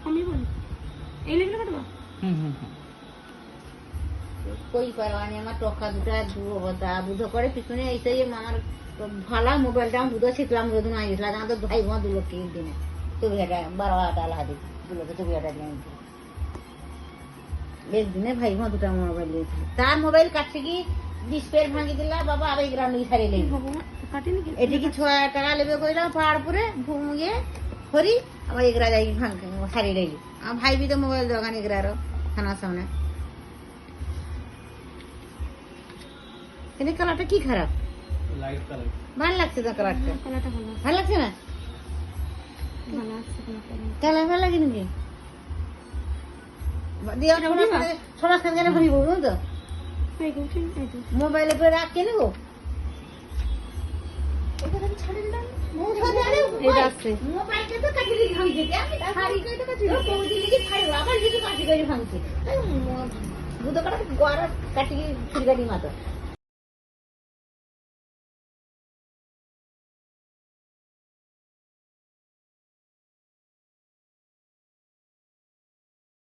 আমি বলি এই লেখলে কাটবা কই পারবানি আমার টকা দুটা দুটা বুধ করে পিছনে এসে আমার ভালো মোবাইলটা আমি বুধ শিখলাম যদিন আইসলাম আমার তো ভাই বোন 2 লক্ষ দিনে তো ভিটা 12 টাকা লাগা দিই 2 লক্ষ তো ভিটা দিয়ে একদিনে ভাই বোন দুটা মোবাইল দিয়েছিল তার মোবাইল কাটছে কি ডিসপ্লে ভাঙি দিলা বাবা আবার গ্রাউন্ড ছাড়ি লেগে কাটিনি কি এটি কি 6 টাকা লেবে কইলা পাহাড়পুরে ঘুমিয়ে হরি আবার এগরা যাই ছাড়ি লেগে আমার ভাই বি তো মোবাইল দোকান এগরার থানার সামনে এনে কালারটা কি খারাপ লাইট কালার ভালো লাগছে তো কালারটা কালারটা ভালো ভালো লাগছে না ভালো আছে কালার ভালো লাগে নাকি দিয়া সমাজ খান কেন ভরি বলুন তো এই গো ঠিক এই তো মোবাইলে করে রাখ কেন গো এটা আছে মোবাইলটা তো কাটি দিয়ে ভাঙছে আমি শাড়ি কই তো কাটি পৌঁছে লিখে ছাড়ি আবার যদি কাটি করে ভাঙছে বুধ কাটা গোয়ার কাটি ছুরি কাটি মাতো